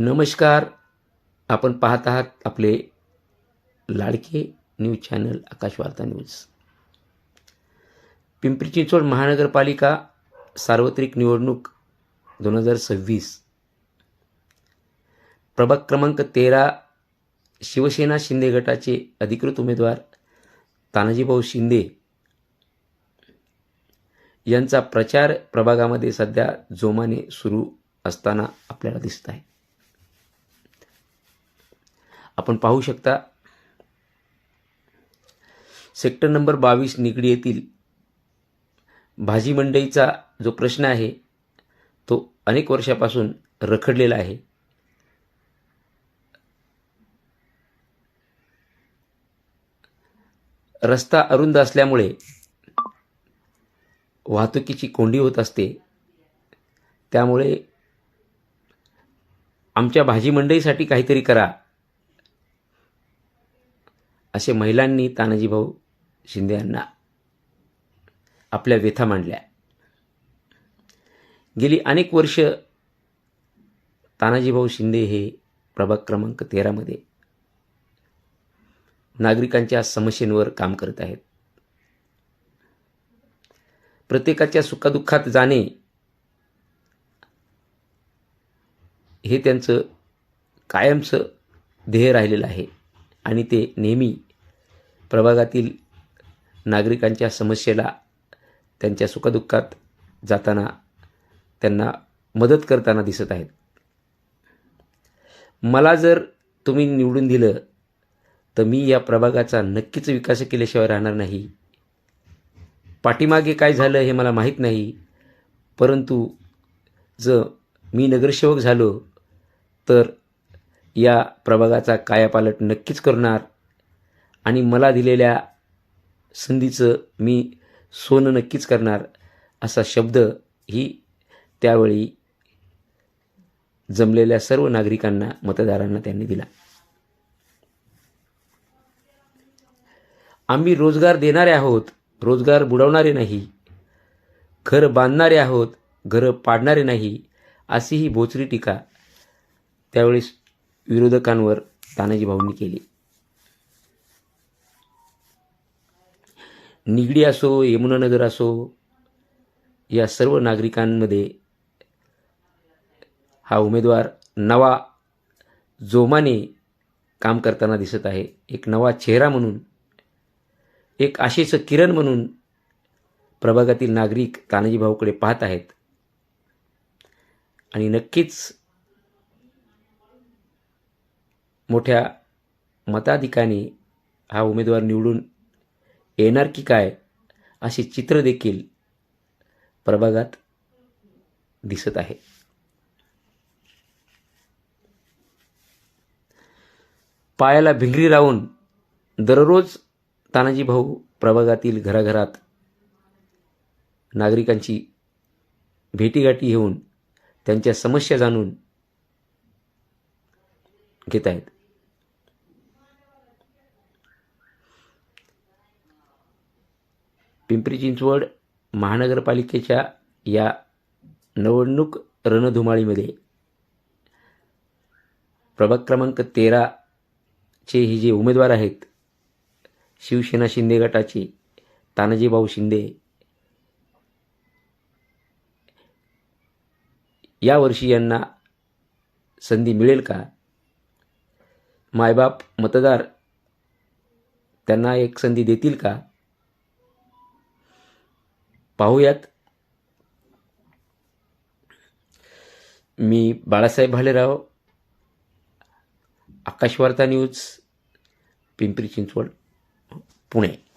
नमस्कार. आपण पाहत आहात आपले लाडके न्यूज चॅनल आकाश वार्ता न्यूज. पिंपरी चिंचवड महानगरपालिका सार्वत्रिक निवडणूक 2026 प्रभाग क्रमांक 13 शिवसेना शिंदे गटाचे अधिकृत उमेदवार तानाजीभाऊ शिंदे यांचा प्रचार प्रभागामध्ये सध्या जोमाने सुरू असताना आपल्याला दिसत आहे. आपण पाहू शकता सेक्टर नंबर 22 निगडी येथील भाजी मंडईचा जो प्रश्न आहे तो अनेक वर्षापासून रखडलेला आहे. रस्ता अरुंद असल्यामुळे वाहतुकीची कोंडी होत असते. त्यामुळे आमच्या भाजी मंडईसाठी काहीतरी करा असे महिलांनी तानाजीभाऊ शिंदे यांना आपल्या व्यथा मांडल्या. गेली अनेक वर्ष तानाजीभाऊ शिंदे हे प्रभाग क्रमांक 13 मध्ये नागरिकांच्या समस्येंवर काम करत आहेत. प्रत्येकाच्या सुखदुःखात जाणे हे त्यांचं कायमचं ध्येय राहिलेलं आहे आणि ते नेहमी प्रभागातील नागरिकांच्या समस्येला त्यांच्या सुखदुःखात जाताना त्यांना मदत करताना दिसत आहेत. मला जर तुम्ही निवडून दिलं तर मी या प्रभागाचा नक्कीच विकास केल्याशिवाय राहणार नाही. पाठीमागे काय झालं हे मला माहीत नाही, परंतु जर मी नगरसेवक झालो तर या प्रभागाचा कायापालट नक्कीच करणार आणि मला दिलेल्या संधीचं मी सोनं नक्कीच करणार असा शब्द ही त्यावेळी जमलेल्या सर्व नागरिकांना मतदारांना त्यांनी दिला. आम्ही रोजगार देणारे आहोत, रोजगार बुडवणारे नाही. घर बांधणारे आहोत, घरं पाडणारे नाही, अशी ही बोचरी टीका त्यावेळेस विरोधकांवर तानाजीभाऊंनी केली. निगडी असो, यमुनानगर असो, या सर्व नागरिकांमध्ये हा उमेदवार नवा जोमाने काम करताना दिसत आहे. एक नवा चेहरा म्हणून, एक आशेचं किरण म्हणून प्रभागातील नागरिक तानाजीभाऊकडे पाहत आहेत आणि नक्कीच मोठ्या मताधिकाने हा उमेदवार निवडून येणार की काय असे चित्र देखील प्रभागात दिसत आहे. पायाला भिंगरी लावून दररोज तानाजीभाऊ प्रभागातील घराघरात नागरिकांची भेटीगाठी घेऊन त्यांच्या समस्या जाणून घेत आहेत. पिंपरी चिंचवड महानगरपालिकेच्या या निवडणूक रणधुमाळीमध्ये प्रभाग क्रमांक 13 चे हे जे उमेदवार आहेत शिवसेना शिंदे गटाचे तानाजीभाऊ शिंदे, यावर्षी यांना संधी मिळेल का? मायबाप मतदार त्यांना एक संधी देतील का? पाहूयात. मी बाळासाहेब भालेराव, आकाश वार्ता न्यूज, पिंपरी चिंचवड, पुणे.